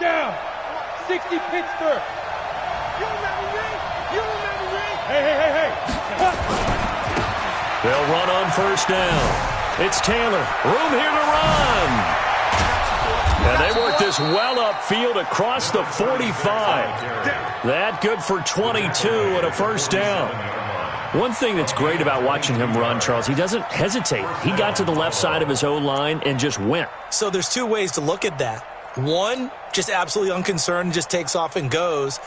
down. 60 Pittsburgh. You remember me? You remember me? Hey. They'll run on first down. It's Taylor. Room here to run. And they work this well upfield across the 45. That good for 22 and a first down. One thing that's great about watching him run, Charles, he doesn't hesitate. He got to the left side of his own line and just went. So there's two ways to look at that. One, just absolutely unconcerned, just takes off and goes.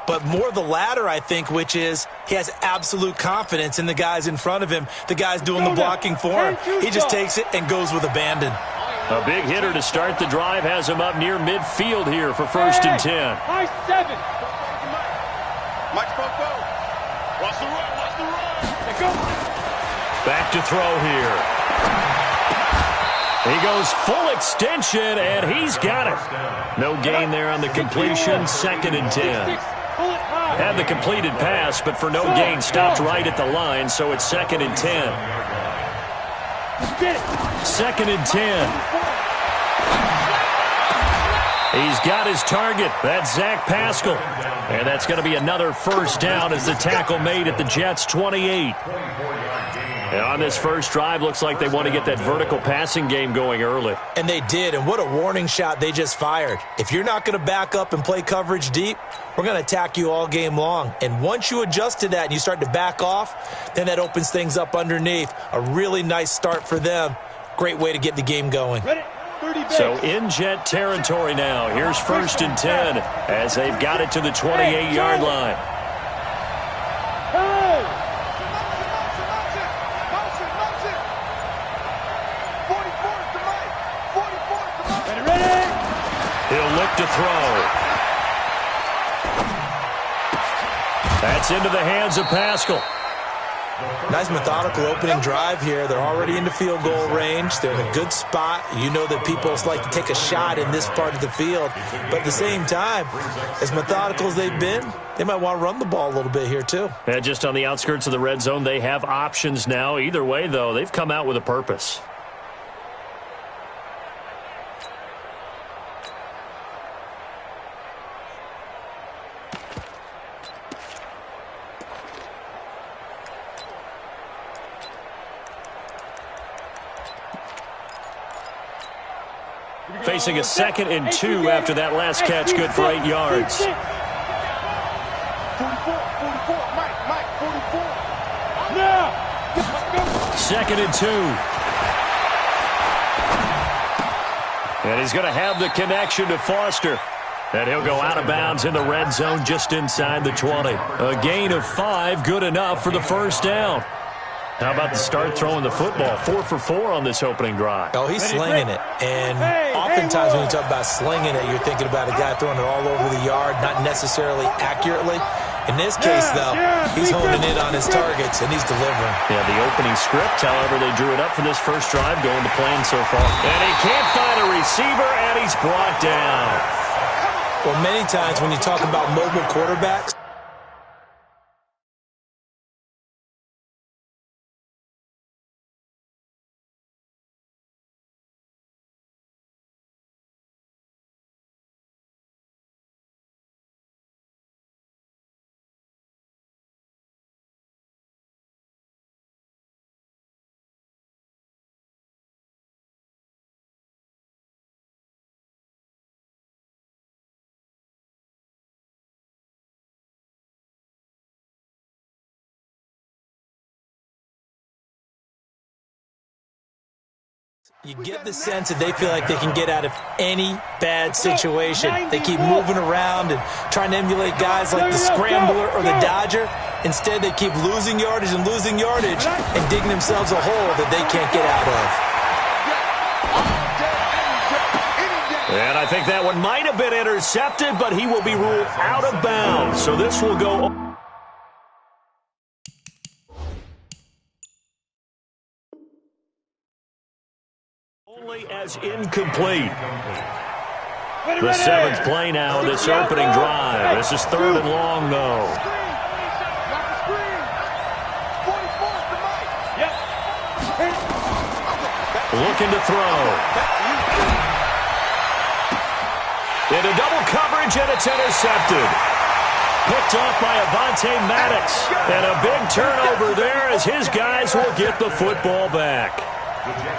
But more the latter, I think, which is he has absolute confidence in the guys in front of him, the guys doing the blocking for him. He just takes it and goes with abandon. A big hitter to start the drive has him up near midfield here for first and 10. High 7. Watch the run. Back to throw here. He goes full extension, and he's got it. No gain there on the completion, second and 10. Had the completed pass, but for no gain, stopped right at the line, so it's second and 10. Second and 10. He's got his target. That's Zach Pascal. And that's going to be another first down as the tackle made at the Jets' 28. And on this first drive, looks like they want to get that vertical passing game going early. And they did, and what a warning shot they just fired. If you're not going to back up and play coverage deep, we're going to attack you all game long. And once you adjust to that and you start to back off, then that opens things up underneath. A really nice start for them. Great way to get the game going. So in Jet territory now. Here's first and 10 as they've got it to the 28-yard line. He'll look to throw. That's into the hands of Pascal. Nice methodical opening drive here. They're already into field goal range. They're in a good spot. You know that people like to take a shot in this part of the field. But at the same time, as methodical as they've been, they might want to run the ball a little bit here too. And just on the outskirts of the red zone, they have options now. Either way, though, they've come out with a purpose. Facing a second and 2 after that last catch, good for 8 yards. 44, Mike, 44. Second and 2. And he's going to have the connection to Foster. And he'll go out of bounds in the red zone just inside the 20. A gain of 5, good enough for the first down. How about the start throwing the football? 4 for 4 on this opening drive. Oh, he's slinging it. And oftentimes when you talk about slinging it, you're thinking about a guy throwing it all over the yard, not necessarily accurately. In this case, though, he's honing in on his targets, and he's delivering. Yeah, the opening script, however, they drew it up for this first drive, going to plan so far. And he can't find a receiver, and he's brought down. Well, many times when you talk about mobile quarterbacks, you get the sense that they feel like they can get out of any bad situation. They keep moving around and trying to emulate guys like the Scrambler or the Dodger. Instead, they keep losing yardage and digging themselves a hole that they can't get out of. And I think that one might have been intercepted, but he will be ruled out of bounds. So this will go only as incomplete. The 7th play now of this opening drive. This is 3rd and long, though. Looking to throw. Into double coverage, and it's intercepted. Picked off by Avonte Maddox. And a big turnover there as his guys will get the football back.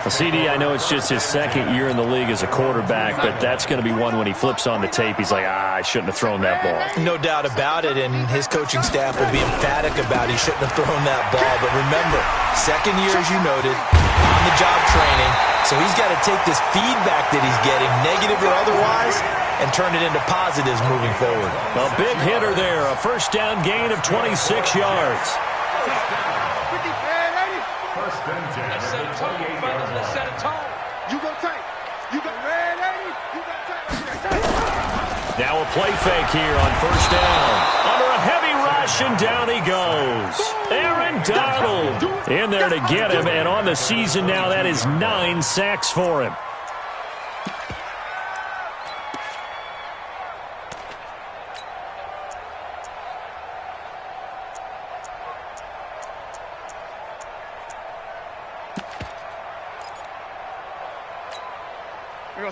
Well, CD, I know it's just his second year in the league as a quarterback, but that's going to be one when he flips on the tape. He's like, I shouldn't have thrown that ball. No doubt about it, and his coaching staff will be emphatic about he shouldn't have thrown that ball. But remember, second year, as you noted, on-the-job training, so he's got to take this feedback that he's getting, negative or otherwise, and turn it into positives moving forward. A big hitter there, a first down gain of 26 yards. Now a play fake here on first down. Under a heavy rush, and down he goes. Aaron Donald in there to get him, and on the season now, that is 9 sacks for him.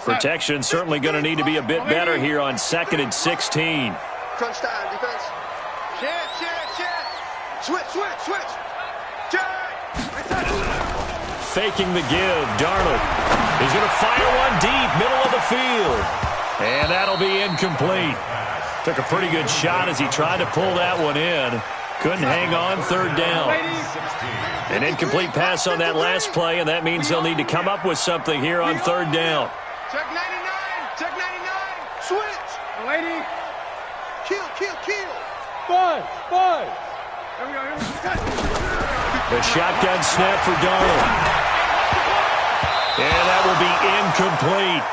Protection certainly going to need to be a bit better here on 2nd and 16. Crunch time, defense. Check. Switch. Faking the give. Darnold is going to fire one deep, middle of the field. And that'll be incomplete. Took a pretty good shot as he tried to pull that one in. Couldn't hang on, 3rd down. An incomplete pass on that last play, and that means they'll need to come up with something here on 3rd down. Check 99. Switch. Lady. Kill. Buzz. Here we go. The shotgun snap for Darnold. And that will be incomplete.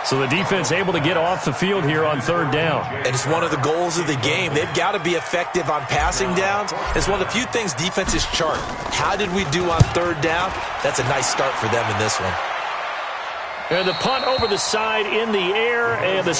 So the defense able to get off the field here on 3rd down. And it's one of the goals of the game. They've got to be effective on passing downs. It's one of the few things defenses chart. How did we do on 3rd down? That's a nice start for them in this one. And the punt over the side in the air, and the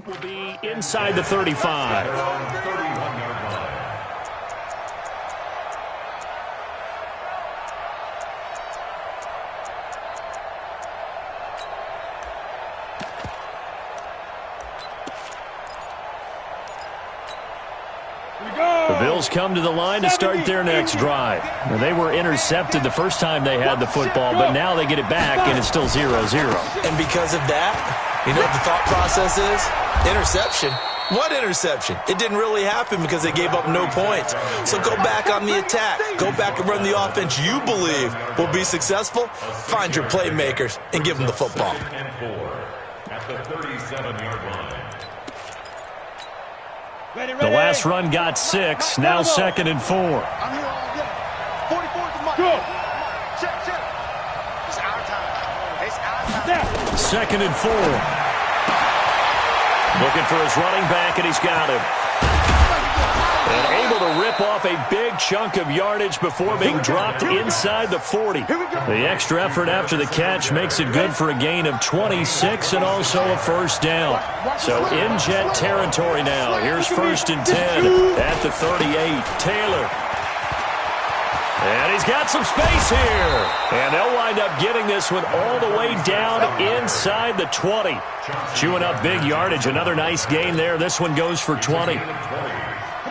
will be inside the 35. The Bills come to the line to start their next drive. Now, they were intercepted the first time they had the football, but now they get it back, and it's still 0-0. And because of that, you know what the thought process is? Interception. What interception? It didn't really happen because they gave up no points. So go back on the attack. Go back and run the offense you believe will be successful. Find your playmakers and give them the football. At the 37-yard line. The last run got 6. Now 2nd and 4. I'm here all day. 44 to Mike. Go. Check. It's our time. 2nd and 4. Looking for his running back, and he's got him. And able to rip off a big chunk of yardage before being dropped inside the 40. The extra effort after the catch makes it good for a gain of 26 and also a first down. So in jet territory now. Here's 1st and 10 at the 38. Taylor. And he's got some space here. And they'll wind up getting this one all the way down inside the 20. Chewing up big yardage. Another nice gain there. This one goes for 20.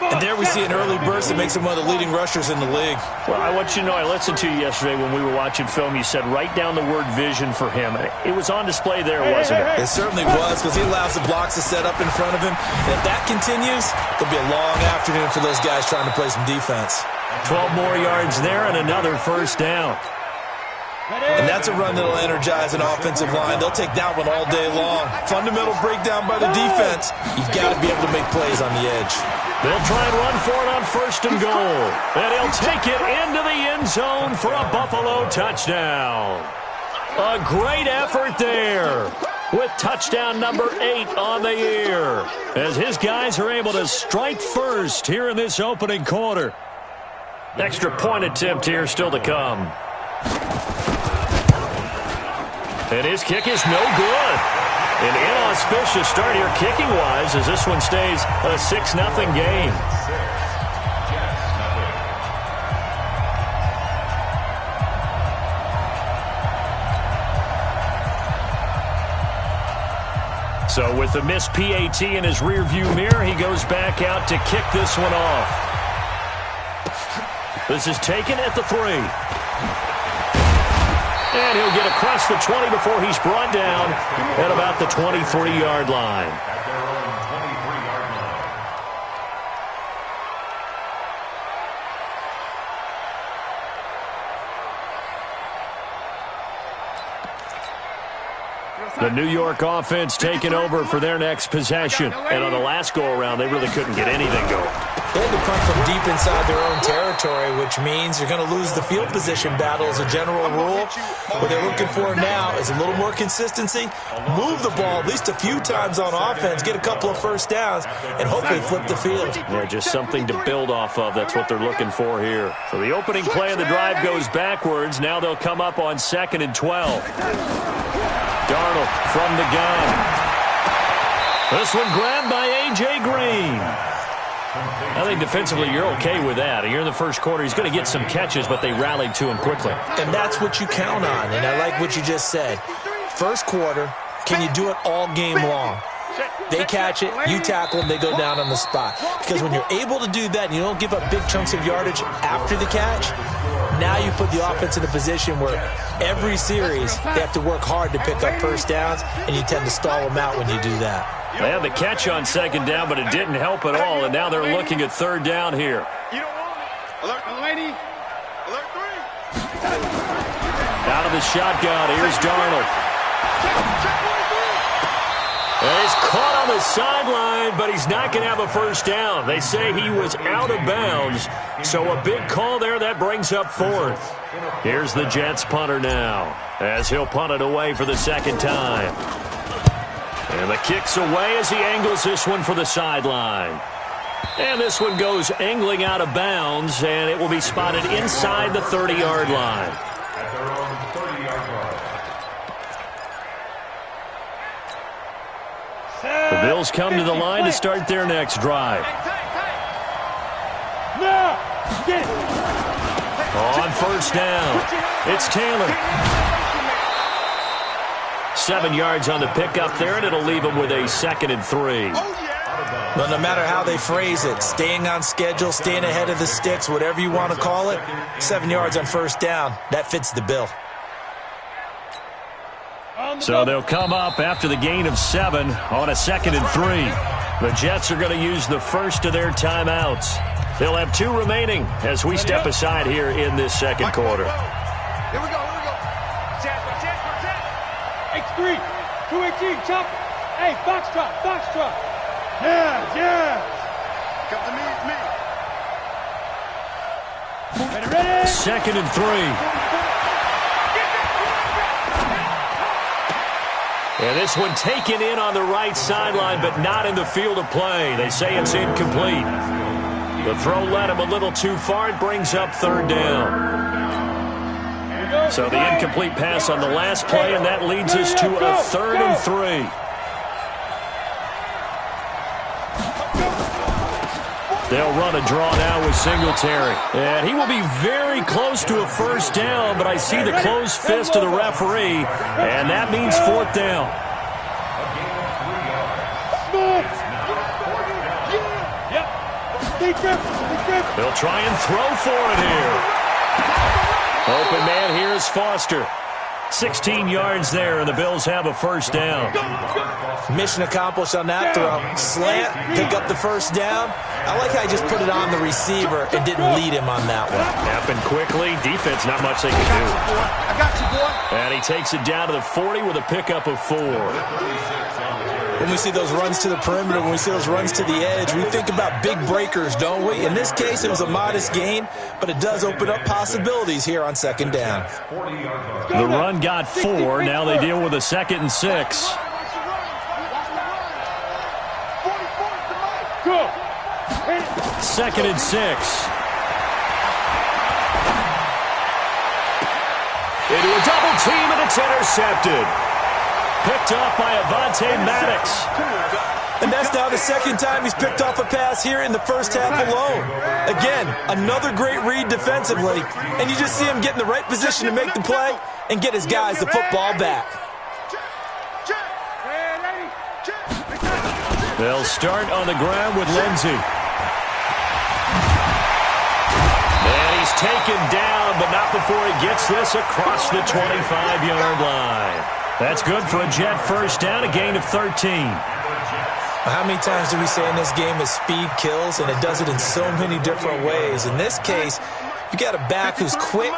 And there we see an early burst that makes him one of the leading rushers in the league. Well, I want you to know, I listened to you yesterday when we were watching film. You said write down the word vision for him. It was on display there, wasn't it? It certainly was, because he allows the blocks to set up in front of him. And if that continues, it'll be a long afternoon for those guys trying to play some defense. 12 more yards there and another first down. And that's a run that'll energize an offensive line. They'll take that one all day long. Fundamental breakdown by the defense. You've got to be able to make plays on the edge. They'll try and run for it on 1st and goal. And he'll take it into the end zone for a Buffalo touchdown. A great effort there with touchdown number 8 on the year as his guys are able to strike first here in this opening quarter. Extra point attempt here still to come. And his kick is no good. An inauspicious start here kicking-wise as this one stays a 6-0 game. So with the missed PAT in his rearview mirror, he goes back out to kick this one off. This is taken at the 3. And he'll get across the 20 before he's brought down at about the 23-yard line. The New York offense taking over for their next possession. And on the last go-around, they really couldn't get anything going. They had to punt from deep inside their own territory, which means you're going to lose the field position battle as a general rule. What they're looking for now is a little more consistency, move the ball at least a few times on offense, get a couple of first downs, and hopefully flip the field. Yeah, just something to build off of. That's what they're looking for here. So the opening play of the drive goes backwards. Now they'll come up on 2nd and 12. Darnold from the gun. This one grabbed by A.J. Green. I think defensively you're okay with that. Here in the first quarter, he's going to get some catches, but they rallied to him quickly. And that's what you count on, and I like what you just said. First quarter, can you do it all game long? They catch it, you tackle them, they go down on the spot. Because when you're able to do that and you don't give up big chunks of yardage after the catch, now you put the offense in a position where every series they have to work hard to pick up first downs, and you tend to stall them out when you do that. They had the catch on 2nd down, but it didn't help at all, and now they're looking at 3rd down here. You don't want it. Alert, lady. Alert 3. Out of the shotgun, here's Darnold. And he's caught on the sideline, but he's not going to have a first down. They say he was out of bounds, so a big call there. That brings up 4th. Here's the Jets punter now, as he'll punt it away for the 2nd time. And the kick's away as he angles this one for the sideline. And this one goes angling out of bounds, and it will be spotted inside the 30-yard line. At their own 30-yard line. The Bills come to the line to start their next drive. On 1st down, it's Taylor. 7 yards on the pickup there, and it'll leave him with a 2nd and 3. Well, no matter how they phrase it, staying on schedule, staying ahead of the sticks, whatever you want to call it, 7 yards on 1st down, that fits the bill. So they'll come up after the gain of 7 on a 2nd and 3. The Jets are going to use the first of their timeouts. They'll have 2 remaining as we step aside here in this 2nd quarter. Here we go. X3, 218, chop. Hey, foxtrot. Yeah. Come to me, Ready. 2nd and 3. And this one taken in on the right sideline, but not in the field of play. They say it's incomplete. The throw led him a little too far. It brings up 3rd down. So the incomplete pass on the last play, and that leads us to a 3rd and 3. They'll run a draw now with Singletary. And he will be very close to a first down, but I see the closed fist of the referee, and that means 4th down. They'll try and throw for it here. Open man here is Foster. 16 yards there, and the Bills have a first down. Mission accomplished on that throw. Slant, pick up the first down. I like how he just put it on the receiver and didn't lead him on that one. Happened quickly. Defense, not much they can do. I got you, boy. And he takes it down to the 40 with a pickup of 4. When we see those runs to the perimeter, when we see those runs to the edge, we think about big breakers, don't we? In this case, it was a modest gain, but it does open up possibilities here on 2nd down. The run got 4. Now they deal with a 2nd and 6. Go. 2nd and 6. into a double team, and it's intercepted. Picked off by Avonte Maddox. And that's now the second time he's picked off a pass here in the first half alone. Again, another great read defensively, and you just see him get in the right position to make the play and get his guys the football back. They'll start on the ground with Lindsey. And he's taken down, but not before he gets this across the 25-yard line. That's good for a Jet first down, a gain of 13. How many times do we say in this game that speed kills, and it does it in so many different ways? In this case, you got a back who's quick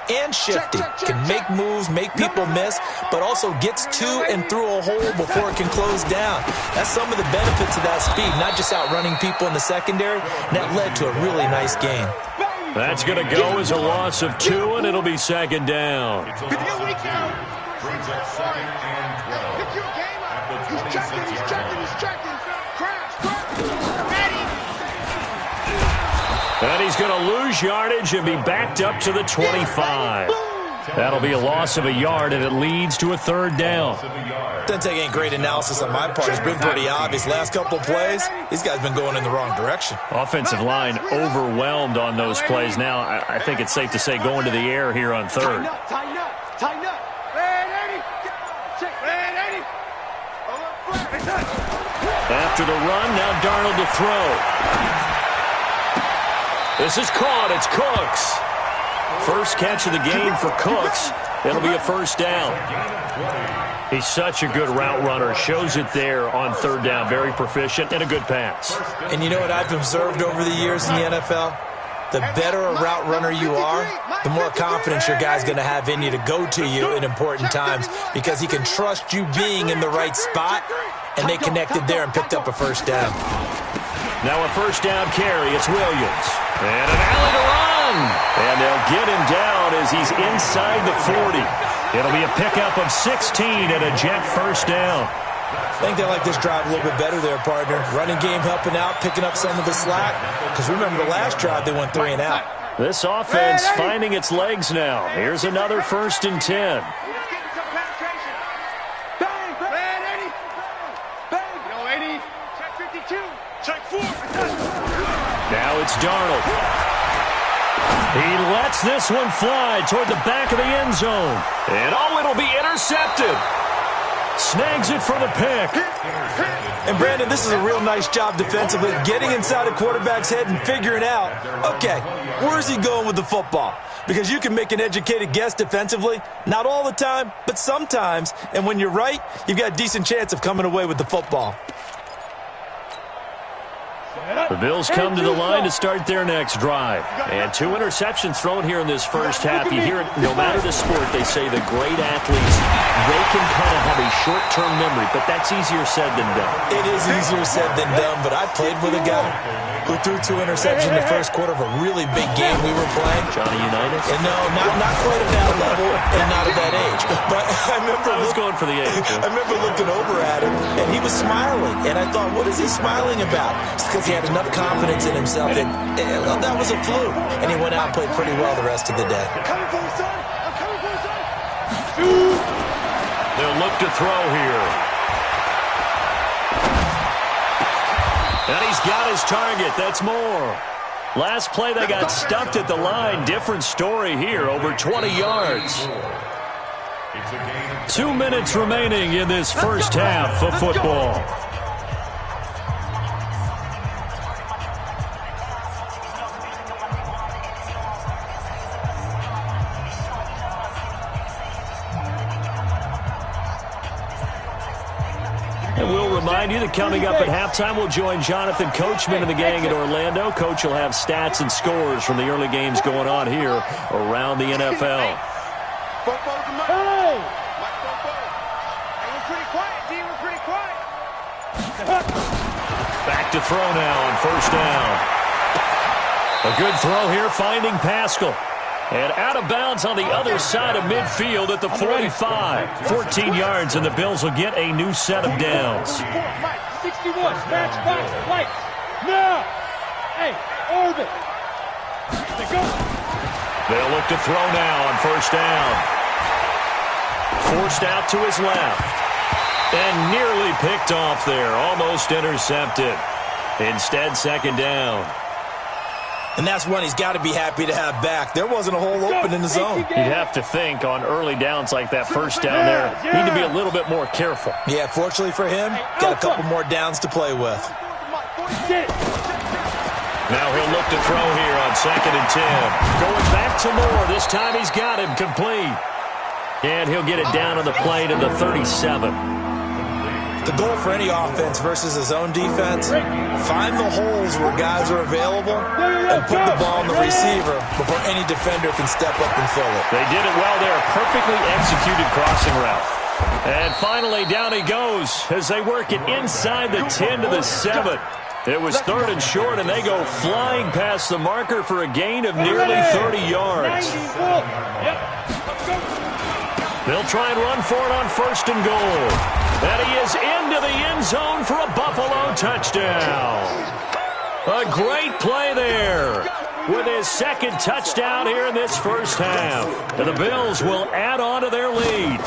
and shifty, can make moves, make people miss, but also gets to and through a hole before it can close down. That's some of the benefits of that speed, not just outrunning people in the secondary, and that led to a really nice game. That's going to go as a loss of 2, and it'll be second down. Brings up second and 12. Pick your game up. At the He's 26 checking, he's yard checking, he's checking. Crash, ready. And he's going to lose yardage and be backed up to the 25. That'll be a loss of a yard, and it leads to a third down. Doesn't take any great analysis on my part. It's been pretty obvious. Last couple of plays, these guys have been going in the wrong direction. Offensive line overwhelmed on those plays. Now, I think it's safe to say going to the air here on third. Tighten up. After the run, now Darnold to throw. This is caught. It's Cooks. First catch of the game for Cooks. It'll be a first down. He's such a good route runner. Shows it there on third down. Very proficient and a good pass. And you know what I've observed over the years in the NFL? The better a route runner you are, the more confidence your guy's going to have in you to go to you in important times because he can trust you being in the right spot, and they connected there and picked up a first down. Now a first down carry. It's Williams. And an alley to run. And they'll get him down as he's inside the 40. It'll be a pickup of 16 and a Jet first down. I think they like this drive a little bit better there, partner. Running game helping out, picking up some of the slack. Because remember the last drive, they went 3 and out. This offense finding its legs now. Here's another 1st and 10. Now it's Darnold. He lets this one fly toward the back of the end zone. And it'll be intercepted. Snags it for the pick. And Brandon, this is a real nice job defensively, getting inside a quarterback's head and figuring out, okay, where's he going with the football? Because you can make an educated guess defensively, not all the time, but sometimes. And when you're right, you've got a decent chance of coming away with the football. The Bills come to the line to start their next drive. And 2 interceptions thrown here in this first half. You hear it, no matter the sport, they say the great athletes, they can kind of have a short-term memory, but that's easier said than done. It is easier said than done, but I played with a guy who threw 2 interceptions in the first quarter of a really big game we were playing. Johnny Unitas? And no, not quite at that level and not at that age. But I was going for the age. I remember looking over at him, and he was smiling. And I thought, what is he smiling about? It's because he had enough confidence in himself that that was a fluke. And he went out and played pretty well the rest of the day. I'm coming for you, son. I'm coming for you, son. They'll look to throw here. And he's got his target. That's more. Last play, they got stuffed at the line. Different story here, over 20 yards. 2 minutes remaining in this first half of football. And we'll remind you that coming up at halftime, we'll join Jonathan Coachman and the gang in Orlando. Coach will have stats and scores from the early games going on here around the NFL. Back to throw now on first down. A good throw here, finding Pascal. And out of bounds on the other side of midfield at the 45. 14 yards, and the Bills will get a new set of downs. 61, match box, lights. Now! Hey, orbit. They go. They'll look to throw now on first down. forced out to his left. And nearly picked off there. Almost intercepted. Instead, second down. And that's one he's got to be happy to have back. There wasn't a hole open in the zone. You'd have to think on early downs like that first down there, need to be a little bit more careful. Yeah, fortunately for him, got a couple more downs to play with. Now he'll look to throw here on 2nd and 10. Going back to Moore. This time he's got him complete. And he'll get it down on the play to the 37. The goal for any offense versus his own defense, find the holes where guys are available and put the ball on the receiver before any defender can step up and fill it. They did it well there. Perfectly executed crossing route. And finally, down he goes as they work it inside the 10 to the 7. It was 3rd and short, and they go flying past the marker for a gain of nearly 30 yards. They'll try and run for it on 1st and goal. And he is into the end zone for a Buffalo touchdown. A great play there with his 2nd touchdown here in this first half. And the Bills will add on to their lead.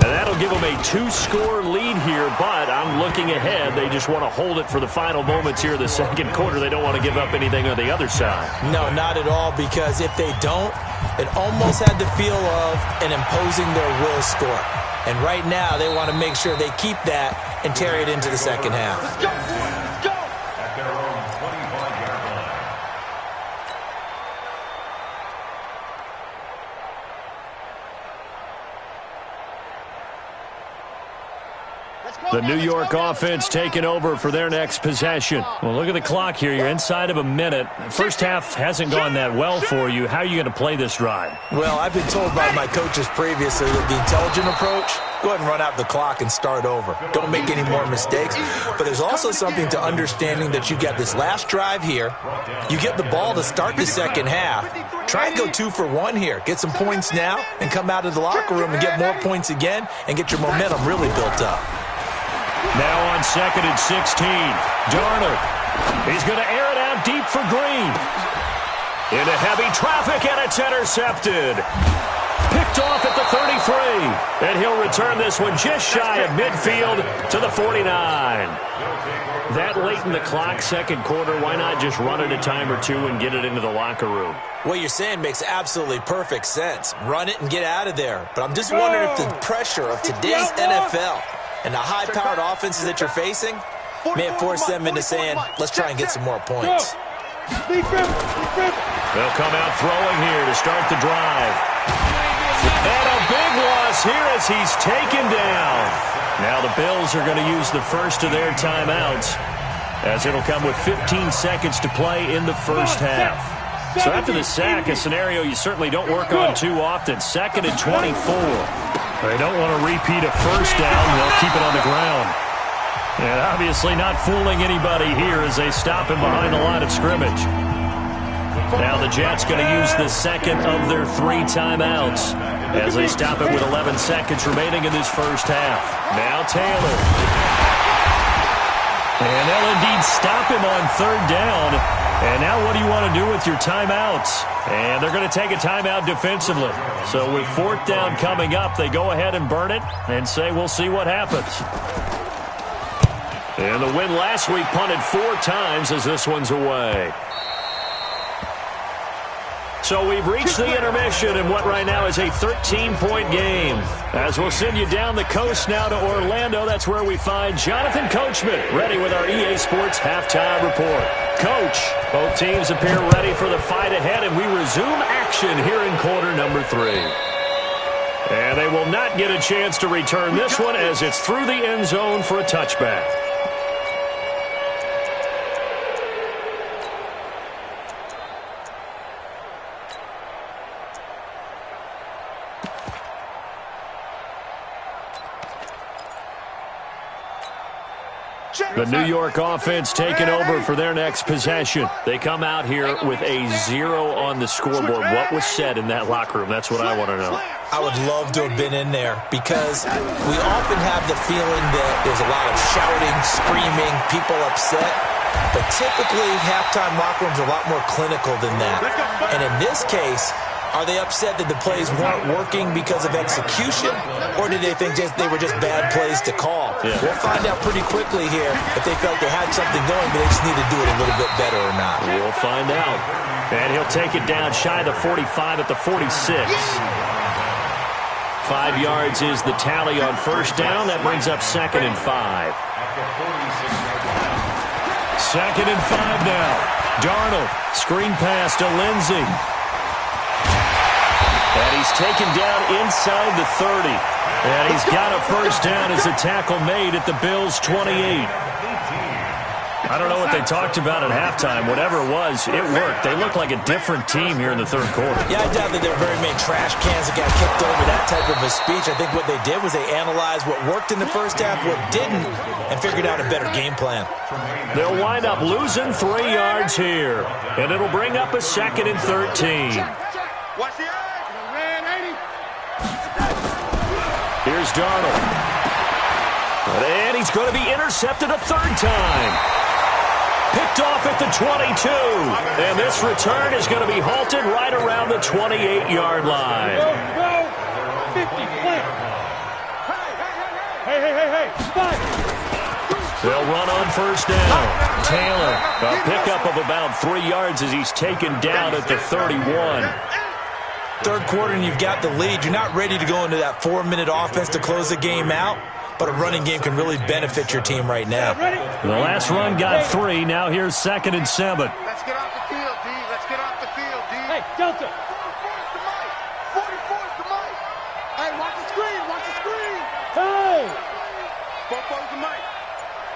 And that'll give them a 2-score lead here, but I'm looking ahead. They just want to hold it for the final moments here in the 2nd quarter. They don't want to give up anything on the other side. No, not at all, because if they don't, it almost had the feel of an imposing their will score. And right now, they want to make sure they keep that and carry it into the 2nd half. At their own 25-yard line. The New York offense taking over for their next possession. Well, look at the clock here. You're inside of a minute. First half hasn't gone that well for you. How are you going to play this drive? Well, I've been told by my coaches previously that the intelligent approach, go ahead and run out the clock and start over. Don't make any more mistakes. But there's also something to understanding that you got this last drive here. You get the ball to start the 2nd half. Try and go 2 for 1 here. Get some points now and come out of the locker room and get more points again and get your momentum really built up. Now on 2nd and 16. Darnold. He's going to air it out deep for Green. Into heavy traffic, and it's intercepted. Picked off at the 33. And he'll return this one just shy of midfield to the 49. That late in the clock, 2nd quarter, why not just run it a time or two and get it into the locker room? What you're saying makes absolutely perfect sense. Run it and get out of there. But I'm just wondering if the pressure of today's NFL and the high-powered offenses that you're facing may have forced them into saying, let's try and get some more points. They'll come out throwing here to start the drive. And a big loss here as he's taken down. Now the Bills are going to use the first of their timeouts, as it'll come with 15 seconds to play in the first half. So after the sack, a scenario you certainly don't work on too often. 2nd and 24. They don't want to repeat a first down. They'll keep it on the ground. And obviously not fooling anybody here as they stop him behind the line of scrimmage. Now the Jets going to use the 2nd of their 3 timeouts as they stop it with 11 seconds remaining in this first half. Now Taylor. And they'll indeed stop him on 3rd down. And now what do you want to do with your timeouts? And they're going to take a timeout defensively. So with 4th down coming up, they go ahead and burn it and say we'll see what happens. And the win last week punted 4 times as this one's away. So we've reached the intermission in what right now is a 13-point game. As we'll send you down the coast now to Orlando, that's where we find Jonathan Coachman, ready with our EA Sports Halftime Report. Coach, both teams appear ready for the fight ahead, and we resume action here in quarter number 3. And they will not get a chance to return this one as it's through the end zone for a touchback. The New York offense taking over for their next possession. They come out here with a 0 on the scoreboard. What was said in that locker room? That's what I want to know. I would love to have been in there because we often have the feeling that there's a lot of shouting, screaming, people upset. But typically, halftime locker rooms are a lot more clinical than that. And in this case, Are they upset that the plays weren't working because of execution, or did they think they were just bad plays to call? Yeah. We'll find out pretty quickly here if they felt they had something going, but they just need to do it a little bit better or not. We'll find out. And he'll take it down shy of the 45 at the 46. 5 yards is the tally on first down. That brings up 2nd and 5. 2nd and 5 now. Darnold, screen pass to Lindsey. And he's taken down inside the 30. And he's got a first down as a tackle made at the Bills' 28. I don't know what they talked about at halftime. Whatever it was, it worked. They looked like a different team here in the third quarter. Yeah, I doubt that there were very many trash cans that got kicked over that type of a speech. I think what they did was they analyzed what worked in the first half, what didn't, and figured out a better game plan. They'll wind up losing 3 yards here, and it'll bring up a 2nd and 13. Watch the eye. Here's Darnold. And he's going to be intercepted a 3rd time. Picked off at the 22. And this return is going to be halted right around the 28-yard line. Go. 50, plant. Hey. Spot. They'll run on first down. Taylor, a pickup of about 3 yards as he's taken down at the 31. Third quarter and you've got the lead. You're not ready to go into that 4-minute offense to close the game out, but a running game can really benefit your team right now. The last run got 3. Now here's 2nd and 7. Let's get off the field, D. Let's get off the field, D. Hey, Delta. 44's to Mike. Hey, watch the screen. Hey. Both to Mike.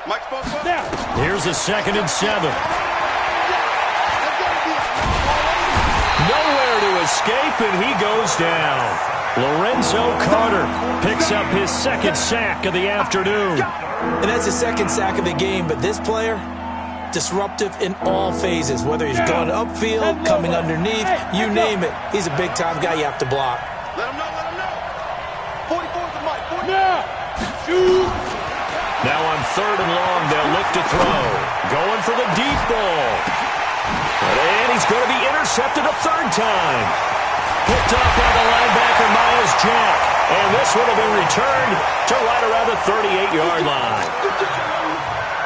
Mike's both. Now. Here's a 2nd and 7. Nowhere to escape, and he goes down. Lorenzo Carter picks up his 2nd sack of the afternoon. And that's his 2nd sack of the game, but this player, disruptive in all phases, whether he's going upfield, coming underneath, you name it. He's a big-time guy you have to block. Let him know. 44's to Mike. Now. Shoot. Now on 3rd and long, they'll look to throw. Going for the deep ball. And he's going to be intercepted a 3rd time. Picked off by the linebacker, Miles Jack. And this one will be returned to right around the 38-yard line.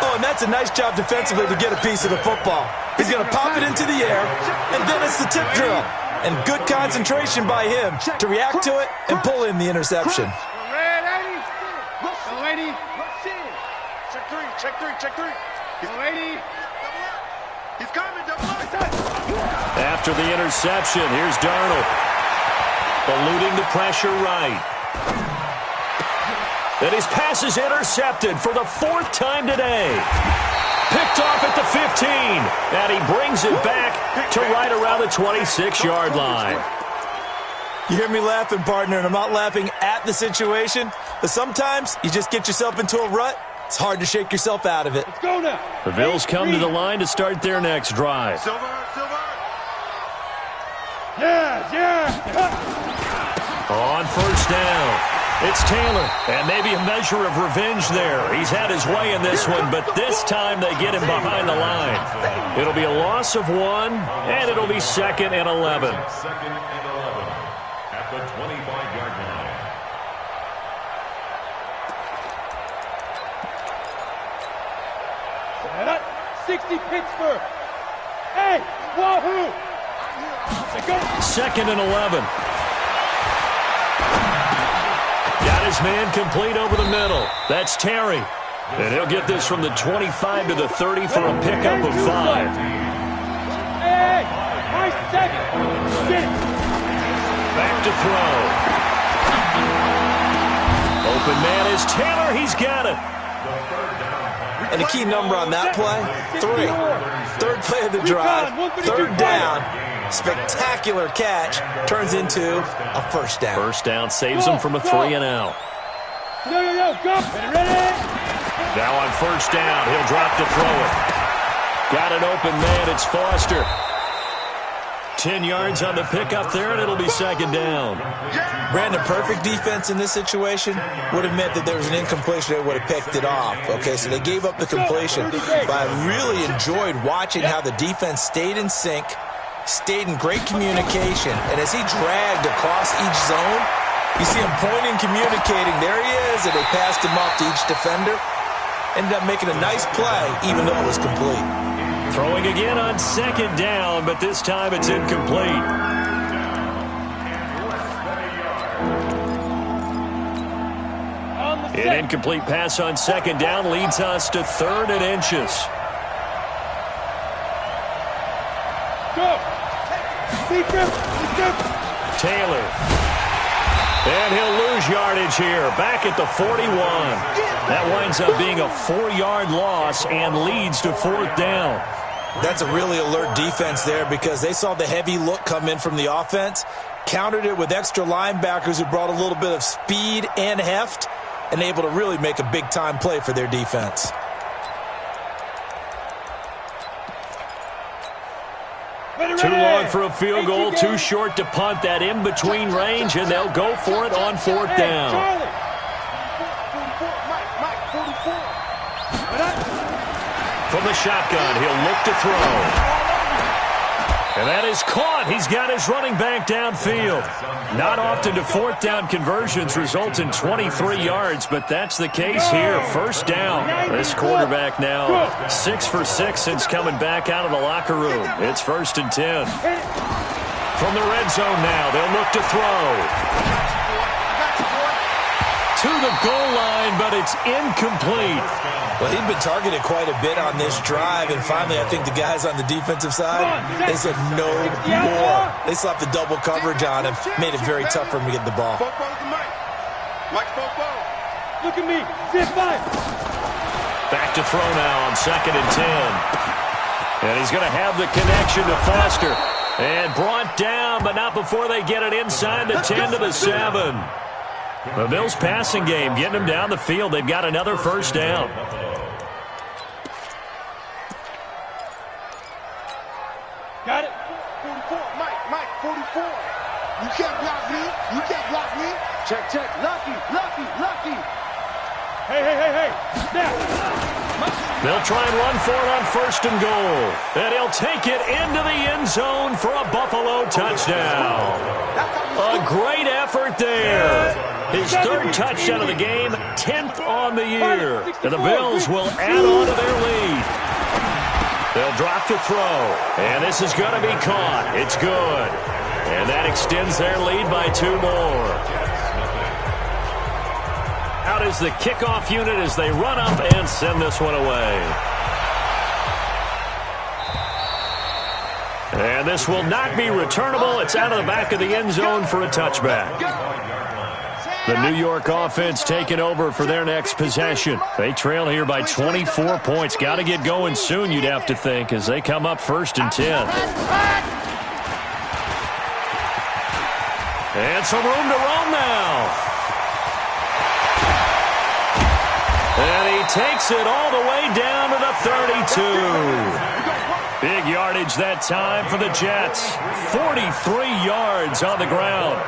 Oh, and that's a nice job defensively to get a piece of the football. He's going to pop it into the air, and then it's the tip drill. And good concentration by him to react to it and pull in the interception. Lady. Check three. Lady. He's coming. After the interception, here's Darnold. Eluding the pressure right. And his pass is intercepted for the 4th time today. Picked off at the 15. And he brings it back to right around the 26-yard line. You hear me laughing, partner, and I'm not laughing at the situation, but sometimes you just get yourself into a rut. It's hard to shake yourself out of it. Let's go now. The Bills come to the line to start their next drive. Silver. Yeah. On first down, it's Taylor, and maybe a measure of revenge there. He's had his way in this one, but this time they get him behind the line. It'll be a loss of 1, and it'll be 2nd and 11. 2nd and 11 at the 25-yard line. 60 Pittsburgh. Hey, wahoo! 2nd and 11. Got his man complete over the middle. That's Terry. And he'll get this from the 25 to the 30 for a pickup of 5. Hey, my 2nd. Get it. Back to throw. Open man is Taylor. He's got it. And the key number on that play, 3. 3rd play of the drive, 3rd down. Spectacular catch turns into a first down. First down saves him from a 3 and out. Yo, go. Ready? Now on first down, he'll drop to throw it. Got an open man. It's Foster. 10 yards on the pickup there, and it'll be 2nd down. Brandon, perfect defense in this situation would have meant that there was an incompletion. They would have picked it off. Okay, so they gave up the completion. But I really enjoyed watching how the defense stayed in sync, stayed in great communication. And as he dragged across each zone, you see him pointing, communicating. There he is, and they passed him off to each defender. Ended up making a nice play, even though it was complete. Throwing again on second down, but this time it's incomplete. An incomplete pass on second down leads us to 3rd and inches. Go! Taylor. And he'll lose yardage here. Back at the 41. That winds up being a 4-yard loss and leads to 4th down. That's a really alert defense there because they saw the heavy look come in from the offense, countered it with extra linebackers who brought a little bit of speed and heft, and able to really make a big-time play for their defense. Too long for a field goal, too short to punt. That in-between range, and they'll go for it on 4th down. From the shotgun, he'll look to throw. And that is caught. He's got his running back downfield. Not often do 4th down conversions result in 23 yards, but that's the case here. 1st down. This quarterback now 6 for 6 since coming back out of the locker room. It's 1st and 10. From the red zone now, they'll look to throw. To the goal line, but it's incomplete. Well, he'd been targeted quite a bit on this drive, and finally I think the guys on the defensive side, they said no more. They slapped the double coverage on him, made it very tough for him to get the ball. Look at me, zip by. Back to throw now on 2nd and 10. And he's going to have the connection to Foster. And brought down, but not before they get it inside the 10 to the 7. The Bills passing game, getting them down the field. They've got another 1st down. Got it. 44, Mike, 44. You can't block me. You can't block me. Check. Lucky. Hey. Now. They'll try and run for it on 1st and goal. And he'll take it into the end zone for a Buffalo touchdown. A great effort there. His 3rd touchdown of the game, 10th on the year. And the Bills will add on to their lead. They'll drop to throw. And this is going to be caught. It's good. And that extends their lead by 2 more. Out is the kickoff unit as they run up and send this one away. And this will not be returnable. It's out of the back of the end zone for a touchback. The New York offense taking over for their next possession. They trail here by 24 points. Got to get going soon, you'd have to think, as they come up 1st and 10. And some room to roam now. And he takes it all the way down to the 32. Big yardage that time for the Jets. 43 yards on the ground.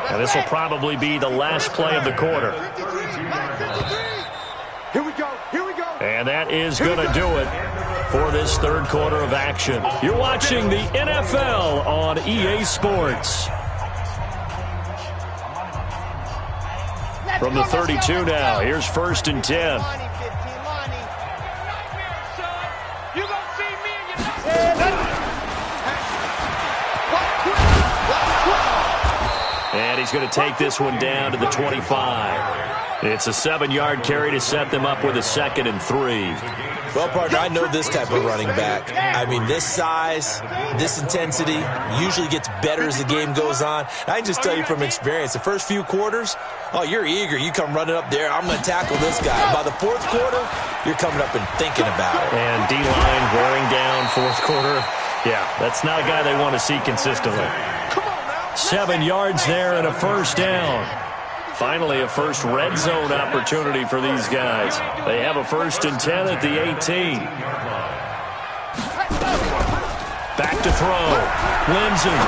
And this will probably be the last play of the quarter. Here we go. And that is going to do it for this 3rd quarter of action. You're watching the NFL on EA Sports. From the 32 now, here's 1st and 10. And he's going to take this one down to the 25. It's a 7-yard carry to set them up with a 2nd and 3. Well, partner, I know this type of running back. I mean, this size, this intensity usually gets better as the game goes on. I can just tell you from experience, the first few quarters, oh, you're eager. You come running up there, I'm going to tackle this guy. By the 4th quarter, you're coming up and thinking about it. And D-line wearing down 4th quarter. Yeah, that's not a guy they want to see consistently. 7 yards there and a 1st down. Finally, a first red zone opportunity for these guys. They have a 1st and 10 at the 18. Back to throw. Lindsay.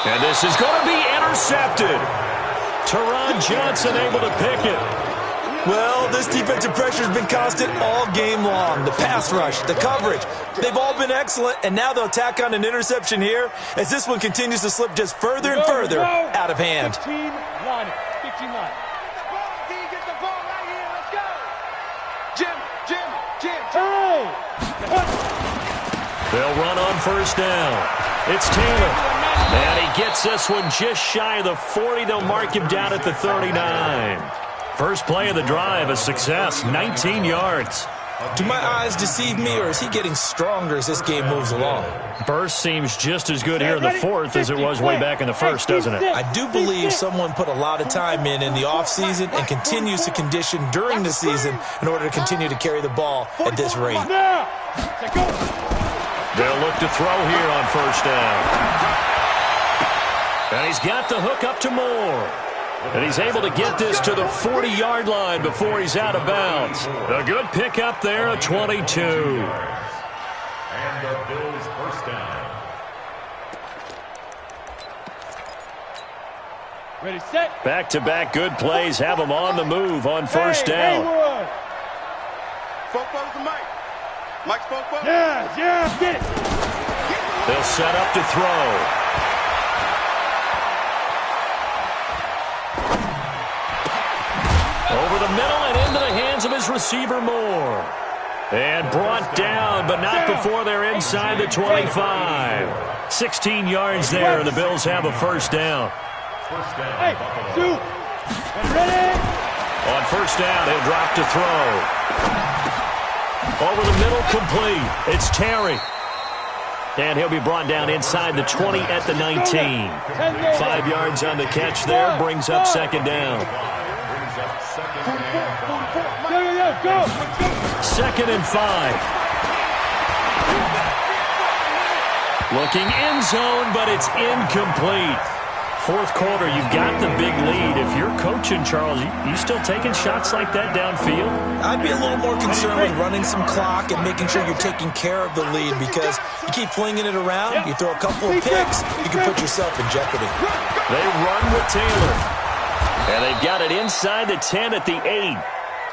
And this is going to be intercepted. Teron Johnson able to pick it. Well, this defensive pressure has been constant all game long. The pass rush, the coverage, they've all been excellent, and now they'll tack on an interception here as this one continues to slip just further and further out of hand. 15 line. 15 line. Get the ball right here. Let's go. Jim. Hey! They'll run on first down. It's Taylor. And he gets this one just shy of the 40. They'll mark him down at the 39. First play of the drive, a success, 19 yards. Do my eyes deceive me, or is he getting stronger as this game moves along? Burst seems just as good here in the fourth as it was way back in the first, doesn't it? I do believe someone put a lot of time in the offseason and continues to condition during the season in order to continue to carry the ball at this rate. They'll look to throw here on first down. And he's got the hook up to Moore. And he's able to get this to the 40-yard line before he's out of bounds. A good pickup there, a 22. And the Bills first down. Ready, set. Back-to-back good plays have him on the move on first down. Football's the Mike. Mike's football. Yeah, get it. They'll set up to throw. Over the middle and into the hands of his receiver, Moore. And brought down, but not before they're inside the 25. 16 yards there, and the Bills have a first down. First down, Hey, Buffalo. two. And ready. On first down, he'll drop to throw. Over the middle, complete. It's Terry. And he'll be brought down inside the 20 at the 19. 5 yards on the catch there, brings up second down. Go. Second and 5. Looking end zone, but it's incomplete. Fourth quarter, you've got the big lead. If you're coaching, Charles, you still taking shots like that downfield? I'd be a little more concerned with running some clock and making sure you're taking care of the lead, because you keep flinging it around, you throw a couple of picks, you can put yourself in jeopardy. They run with Taylor. And they've got it inside the 10 at the 8.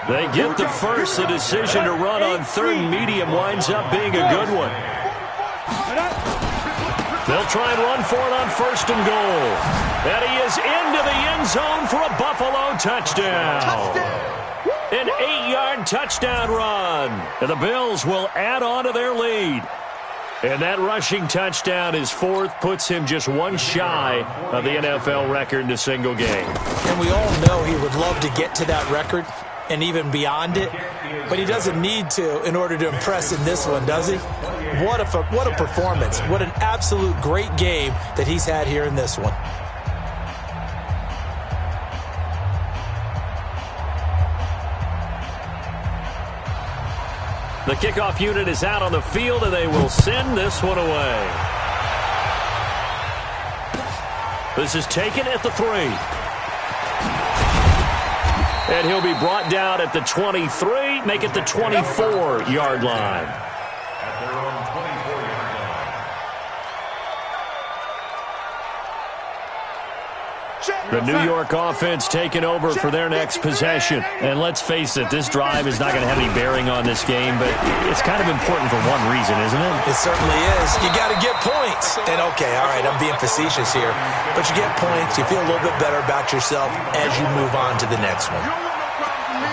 They get the first. The decision to run on third and medium winds up being a good one. They'll try and run for it on first and goal. And he is into the end zone for a Buffalo touchdown. An 8-yard touchdown run. And the Bills will add on to their lead. And that rushing touchdown, his fourth, puts him just one shy of the NFL record in a single game. And we all know he would love to get to that record and even beyond it, but he doesn't need to in order to impress in this one, does he? What a performance. What an absolute great game that he's had here in this one. The kickoff unit is out on the field, and they will send this one away. This is taken at the 3. And he'll be brought down at the 23, make it the 24-yard line. At their own 24-yard line. The New York offense taking over for their next possession. And let's face it, this drive is not going to have any bearing on this game, but it's kind of important for one reason, isn't it? It certainly is. You got to get points. And okay, all right, I'm being facetious here, but you get points, you feel a little bit better about yourself as you move on to the next one.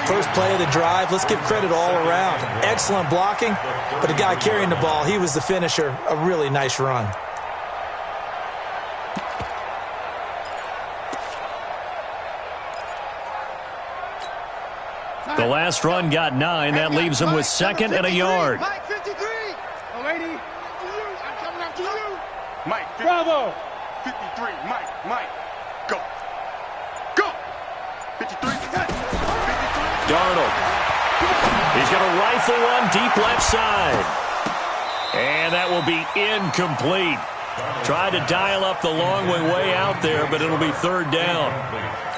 First play of the drive, let's give credit all around. Excellent blocking, but the guy carrying the ball, he was the finisher. A really nice run. The last run got 9. That leaves him with second and a yard. Mike, 53. Oh, lady. I'm coming after you. Mike, 50, Bravo. 53. Mike. Go. 53. 53. Darnold. He's going to rifle one deep left side. And that will be incomplete. Tried to dial up the long way out there, but it'll be third down.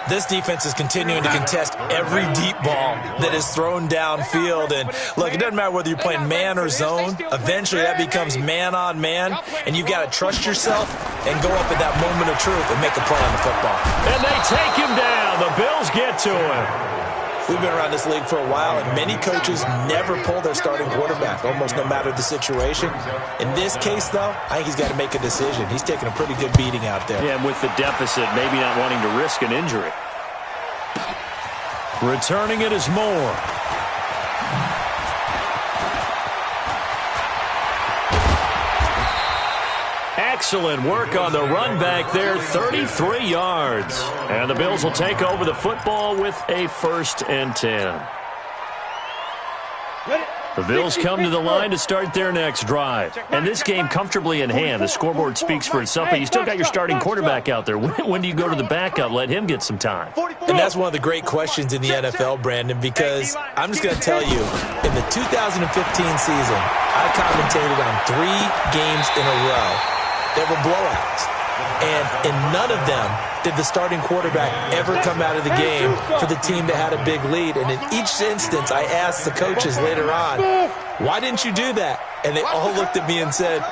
This defense is continuing to contest every deep ball that is thrown downfield. And look, it doesn't matter whether you're playing man or zone. Eventually that becomes man on man, and you've got to trust yourself and go up at that moment of truth and make a play on the football. And they take him down. The Bills get to him. We've been around this league for a while, and many coaches never pull their starting quarterback, almost no matter the situation. In this case, though, I think he's got to make a decision. He's taking a pretty good beating out there. Yeah, and with the deficit, maybe not wanting to risk an injury. Returning it is Moore. Excellent work on the run back there, 33 yards. And the Bills will take over the football with a 1st and 10. The Bills come to the line to start their next drive. And this game comfortably in hand. The scoreboard speaks for itself, but you still got your starting quarterback out there. When do you go to the backup? Let him get some time. And that's one of the great questions in the NFL, Brandon, because I'm just going to tell you, in the 2015 season, I commentated on 3 games in a row that were blowouts. And in none of them did the starting quarterback ever come out of the game for the team that had a big lead. And in each instance, I asked the coaches later on, why didn't you do that? And they all looked at me and said,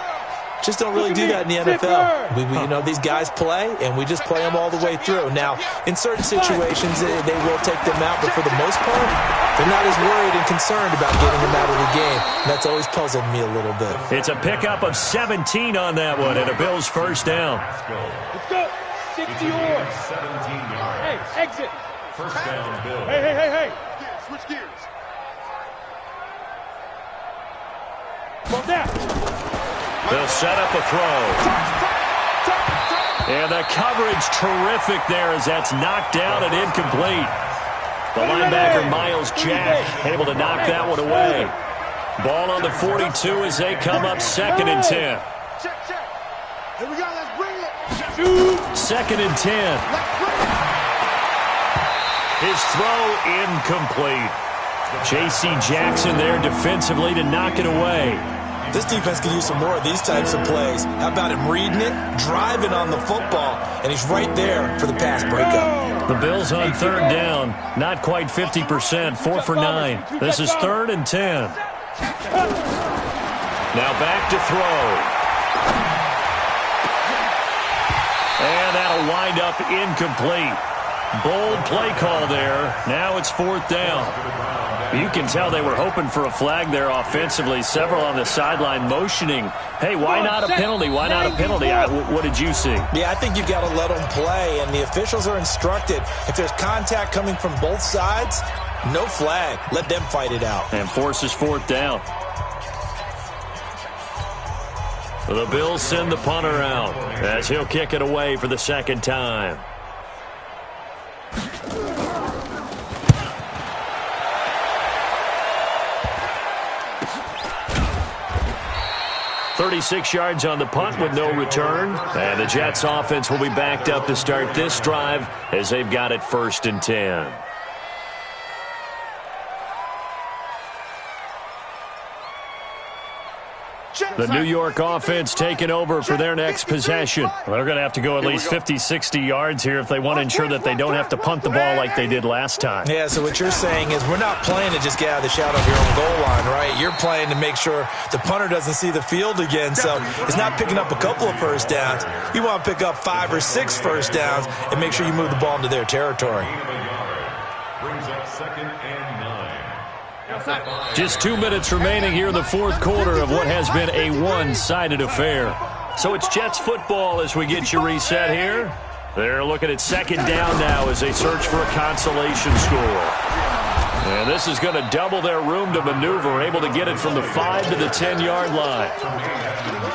just don't really do that in the NFL. You know, these guys play, and we just play them all the way through. Now, in certain situations, they will take them out, but for the most part, they're not as worried and concerned about getting them out of the game. And that's always puzzled me a little bit. It's a pickup of 17 on that one, and a Bills 1st down. Let's go. 60 yards. 17 yards. Hey, exit. 1st down, Bills. Hey. Switch gears. Come on down. They'll set up a throw. And the coverage terrific there as that's knocked down and incomplete. The linebacker, Miles Jack, able to knock that one away. Ball on the 42 as they come up 2nd and 10. Check. Here we go. Let's bring it. 2nd and 10. His throw incomplete. J.C. Jackson there defensively to knock it away. This defense could use some more of these types of plays. How about him reading it, driving on the football, and he's right there for the pass breakup. The Bills on 3rd down, not quite 50%, 4 for 9. This is 3rd and 10. Now back to throw. And that'll wind up incomplete. Bold play call there. Now it's 4th down. You can tell they were hoping for a flag there offensively. Several on the sideline motioning, hey, why not a penalty? Why not a penalty? What did you see? Yeah, I think you got to let them play, and the officials are instructed. If there's contact coming from both sides, no flag. Let them fight it out. And forces 4th down. The Bills send the punter out as he'll kick it away for the 2nd time. 36 yards on the punt with no return. And the Jets offense will be backed up to start this drive as they've got it 1st and 10. The New York offense taking over for their next possession. They're going to have to go at least 50, 60 yards here if they want to ensure that they don't have to punt the ball like they did last time. Yeah, so what you're saying is we're not playing to just get out of the shadow of your own goal line, right? You're playing to make sure the punter doesn't see the field again. So it's not picking up a couple of 1st downs. You want to pick up 5 or 6 1st downs and make sure you move the ball into their territory. Brings up 2nd and 9. Just 2 minutes remaining here in the 4th quarter of what has been a one-sided affair. So it's Jets football as we get you reset here. They're looking at 2nd down now as they search for a consolation score. And this is going to double their room to maneuver, able to get it from the 5 to the 10-yard line.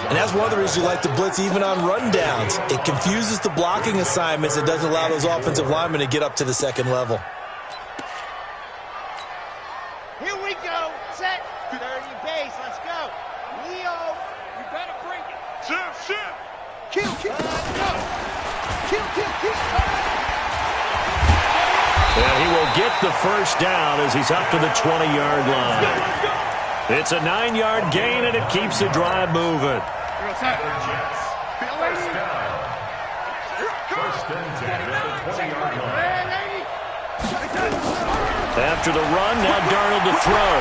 And that's one of the reasons you like to blitz even on rundowns. It confuses the blocking assignments. It doesn't allow those offensive linemen to get up to the 2nd level. Here we go. Set. 30 base. Let's go. Leo, you better bring it. Shift. Kill. Go. Kill. And he will get the 1st down as he's up to the 20-yard line. It's a 9-yard gain, and it keeps the drive moving. Jets. 1st down. 1st and 10 at the 20-yard line. After the run, now Darnold to throw.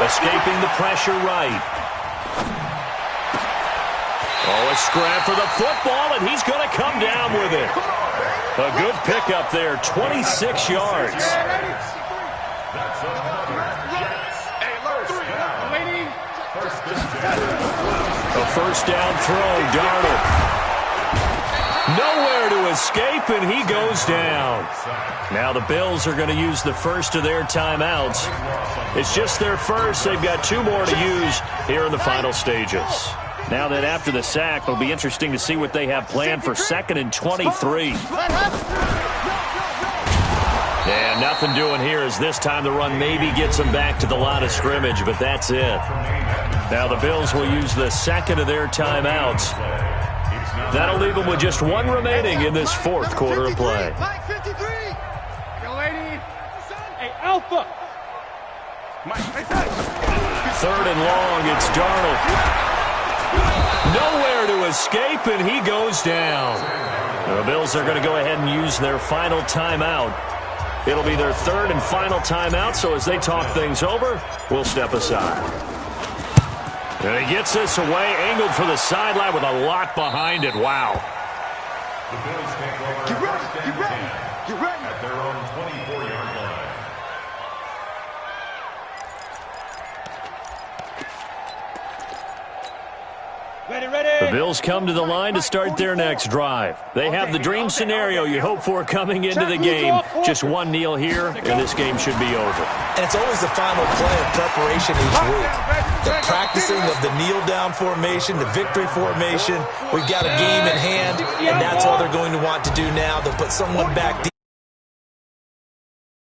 Escaping the pressure right. Oh, a scrap for the football, and he's going to come down with it. A good pickup there, 26 yards. That's another Jets. First and 10. A first down throw, Darnold. Nowhere to escape, and he goes down. Now the Bills are going to use the first of their timeouts. It's just their first. They've got 2 more to use here in the final stages. Now that after the sack, it'll be interesting to see what they have planned for 2nd and 23. And nothing doing here as this time the run maybe gets them back to the line of scrimmage, but that's it. Now the Bills will use the second of their timeouts. That'll leave them with just 1 remaining in this 4th quarter of play. Hey, Alpha. 3rd and long, it's Darnold. Nowhere to escape, and he goes down. The Bills are going to go ahead and use their final timeout. It'll be their 3rd and final timeout, so as they talk things over, we'll step aside. And he gets this away, angled for the sideline with a lot behind it. Wow. The Bills take over first and 10 at their own 24-yard line. The Bills come to the line to start their next drive. They have the dream scenario you hope for coming into the game. Just 1 kneel here, and this game should be over. And it's always the final play of preparation each week. The practicing of the kneel-down formation, the victory formation. We've got a game in hand, and that's all they're going to want to do now. They'll put someone back deep.